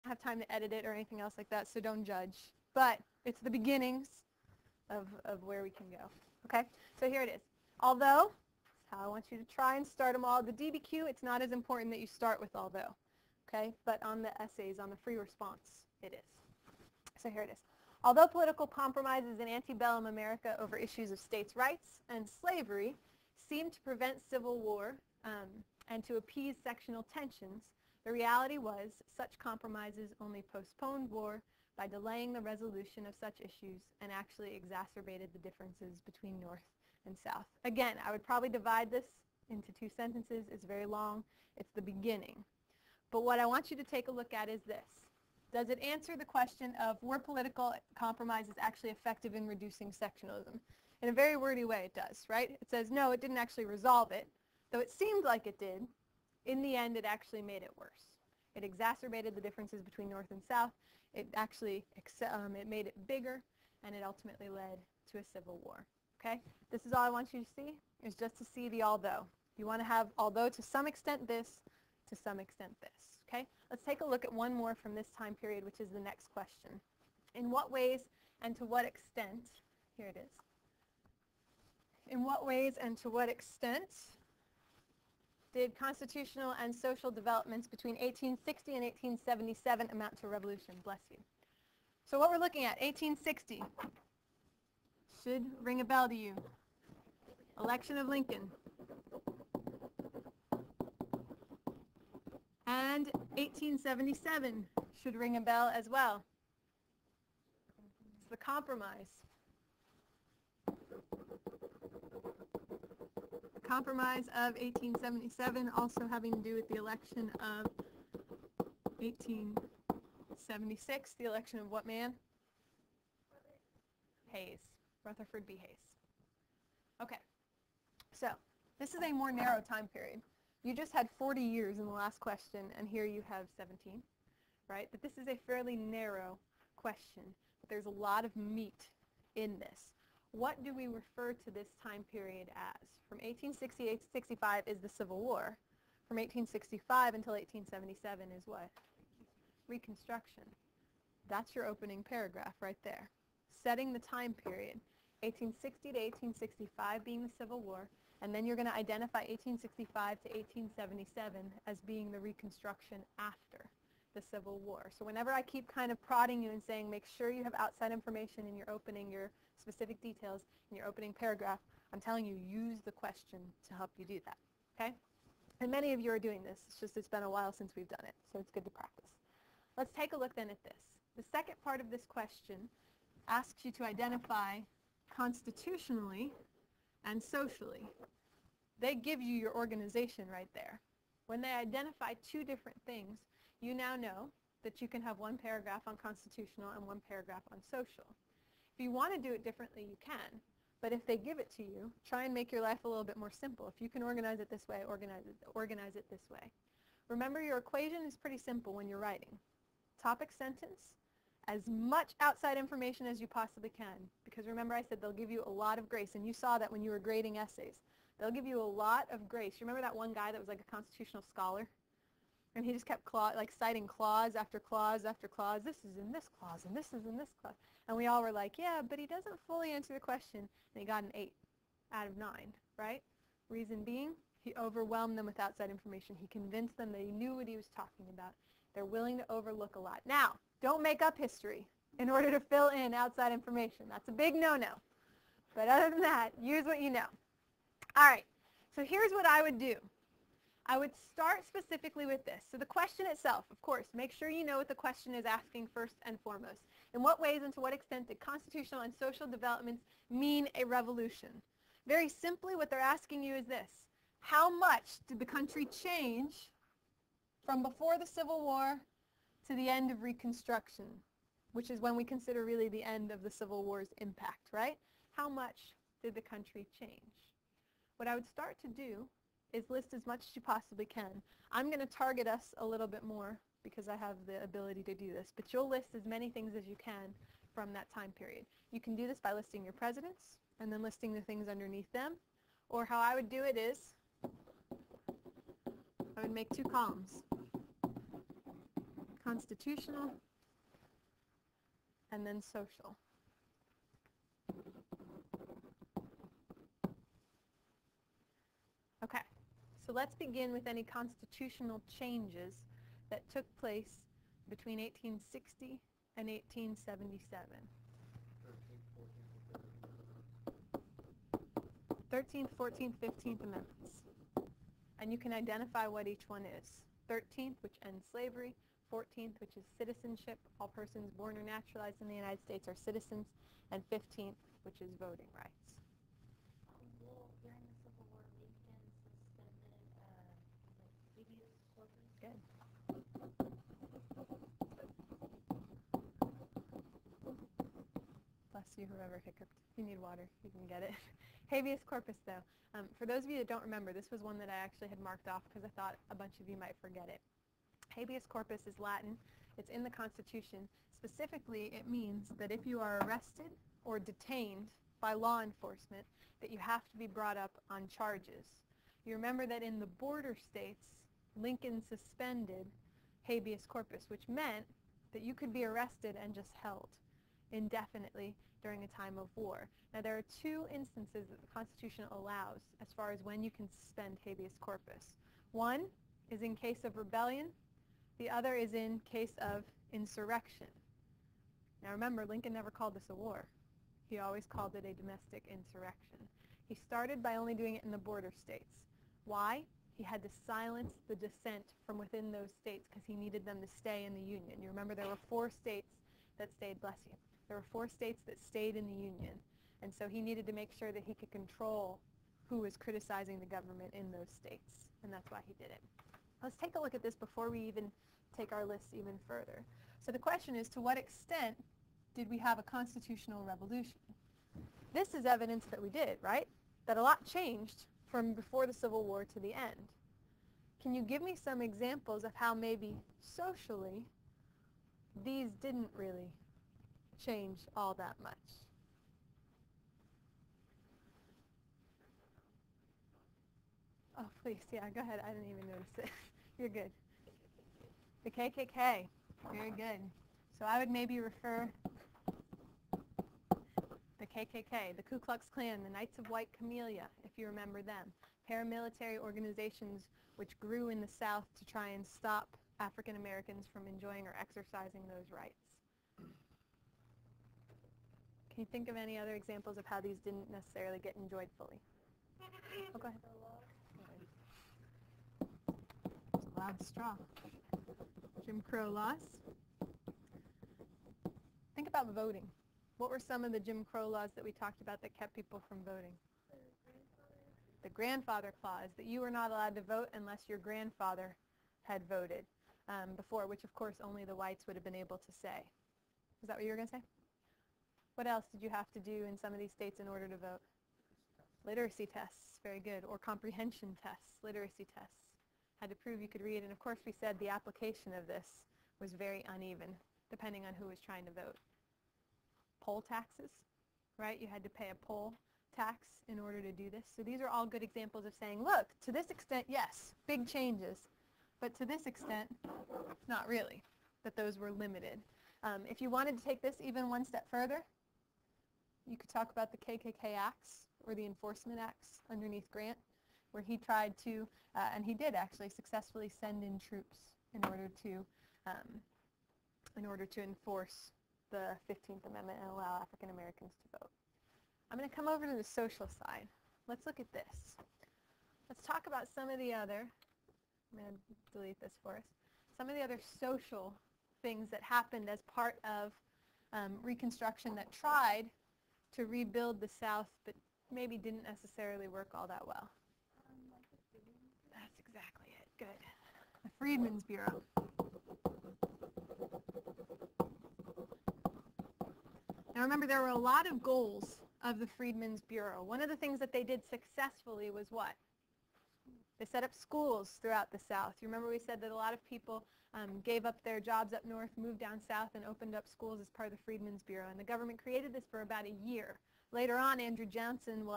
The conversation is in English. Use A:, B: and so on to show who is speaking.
A: have time to edit it or anything else like that, so don't judge. But it's the beginnings of where we can go. Okay? So here it is. Although, that's how I want you to try and start them all. The DBQ, it's not as important that you start with although. Okay? But on the essays, on the free response, it is. So here it is. Although political compromises in antebellum America over issues of states' rights and slavery seemed to prevent civil war and to appease sectional tensions, the reality was such compromises only postponed war by delaying the resolution of such issues and actually exacerbated the differences between North and South. Again, I would probably divide this into 2 sentences. It's very long. It's the beginning. But what I want you to take a look at is this. Does it answer the question of were political compromises actually effective in reducing sectionalism? In a very wordy way, it does, right? It says, no, it didn't actually resolve it. Though it seemed like it did, in the end, it actually made it worse. It exacerbated the differences between North and South. It actually it made it bigger, and it ultimately led to a civil war. Okay? This is all I want you to see, is just to see the although. You want to have although to some extent this, to some extent this. Okay? Let's take a look at one more from this time period, which is the next question. In what ways and to what extent, here it is, in what ways and to what extent did constitutional and social developments between 1860 and 1877 amount to a revolution? Bless you. So what we're looking at, 1860, should ring a bell to you. Election of Lincoln. And 1877 should ring a bell as well. It's the compromise. The compromise of 1877 also having to do with the election of 1876. The election of what man? Hayes. Rutherford B. Hayes. Okay. So this is a more narrow time period. You just had 40 years in the last question, and here you have 17, right? But this is a fairly narrow question. But there's a lot of meat in this. What do we refer to this time period as? From 1868 to 65 is the Civil War. From 1865 until 1877 is what? Reconstruction. That's your opening paragraph right there. Setting the time period. 1860 to 1865 being the Civil War, and then you're going to identify 1865 to 1877 as being the Reconstruction after the Civil War. So whenever I keep kind of prodding you and saying make sure you have outside information in your opening, your specific details in your opening paragraph, I'm telling you, use the question to help you do that, okay? And many of you are doing this. It's just it's been a while since we've done it, so it's good to practice. Let's take a look then at this. The second part of this question asks you to identify constitutionally and socially. They give you your organization right there. When they identify 2 different things, you now know that you can have 1 paragraph on constitutional and 1 paragraph on social. If you want to do it differently, you can. But if they give it to you, try and make your life a little bit more simple. If you can organize it this way, organize it this way. Remember, your equation is pretty simple when you're writing. Topic sentence, as much outside information as you possibly can. Because remember I said they'll give you a lot of grace, and you saw that when you were grading essays. They'll give you a lot of grace. You remember that one guy that was like a constitutional scholar? And he just kept citing clause after clause after clause. This is in this clause, and this is in this clause. And we all were like, yeah, but he doesn't fully answer the question. And he got an 8 out of 9, right? Reason being, he overwhelmed them with outside information. He convinced them that he knew what he was talking about. They're willing to overlook a lot. Now, don't make up history in order to fill in outside information. That's a big no-no. But other than that, use what you know. All right, so here's what I would do. I would start specifically with this. So the question itself, of course, make sure you know what the question is asking first and foremost. In what ways and to what extent did constitutional and social developments mean a revolution? Very simply, what they're asking you is this. How much did the country change from before the Civil War to the end of Reconstruction, which is when we consider really the end of the Civil War's impact, right? How much did the country change? What I would start to do is list as much as you possibly can. I'm going to target us a little bit more because I have the ability to do this, but you'll list as many things as you can from that time period. You can do this by listing your presidents and then listing the things underneath them, or how I would do it is I would make 2 columns. constitutional, and then social. Okay, so let's begin with any constitutional changes that took place between 1860 and 1877. 13th, 14th, 15th Amendments. And you can identify what each one is. 13th, which ends slavery. 14th, which is citizenship. All persons born or naturalized in the United States are citizens. And 15th, which is voting rights.
B: Well, during the Civil War, Lincoln suspended habeas corpus.
A: Good. Bless you, whoever hiccuped. If you need water, you can get it. Habeas corpus, though. For those of you that don't remember, this was one that I actually had marked off because I thought a bunch of you might forget it. Habeas corpus is Latin. It's in the Constitution. Specifically, it means that if you are arrested or detained by law enforcement, that you have to be brought up on charges. You remember that in the border states, Lincoln suspended habeas corpus, which meant that you could be arrested and just held indefinitely during a time of war. Now, there are two instances that the Constitution allows as far as when you can suspend habeas corpus. One is in case of rebellion. The other is in case of insurrection. Now, remember, Lincoln never called this a war. He always called it a domestic insurrection. He started by only doing it in the border states. Why? He had to silence the dissent from within those states because he needed them to stay in the Union. You remember there were 4 states that stayed, bless you. There were 4 states that stayed in the Union. And so he needed to make sure that he could control who was criticizing the government in those states. And that's why he did it. Let's take a look at this before we even take our list even further. So the question is, to what extent did we have a constitutional revolution? This is evidence that we did, right? That a lot changed from before the Civil War to the end. Can you give me some examples of how maybe socially these didn't really change all that much? Oh, please, yeah, go ahead. I didn't even notice it. You're good. The KKK. Very good. So I would maybe refer the KKK, the Ku Klux Klan, the Knights of White Camellia, if you remember them. Paramilitary organizations which grew in the South to try and stop African Americans from enjoying or exercising those rights. Can you think of any other examples of how these didn't necessarily get enjoyed fully? Oh, go ahead. It's a loud straw. Jim Crow laws. Think about voting. What were some of the Jim Crow laws that we talked about that kept people from voting? The grandfather clause, that you were not allowed to vote unless your grandfather had voted before, which of course only the whites would have been able to say. Is that what you were going to say? What else did you have to do in some of these states in order to vote? Literacy tests, very good, or comprehension tests, literacy tests. Had to prove you could read, and of course we said the application of this was very uneven, depending on who was trying to vote. Poll taxes, right? You had to pay a poll tax in order to do this. So these are all good examples of saying, look, to this extent, yes, big changes, but to this extent, not really, that those were limited. If you wanted to take this even one step further, you could talk about the KKK acts or the enforcement acts underneath Grant, where he tried to, and he did actually successfully send in troops in order to enforce the 15th Amendment and allow African Americans to vote. I'm going to come over to the social side. Let's look at this. Let's talk about some of the other, I'm going to delete this for us, some of the other social things that happened as part of Reconstruction that tried to rebuild the South, but maybe didn't necessarily work all that well. That's exactly it. Good. The Freedmen's Bureau. Now remember, there were a lot of goals of the Freedmen's Bureau. One of the things that they did successfully was what? They set up schools throughout the South. You remember we said that a lot of people gave up their jobs up north, moved down south, and opened up schools as part of the Freedmen's Bureau. And the government created this for about a year. Later on, Andrew Johnson will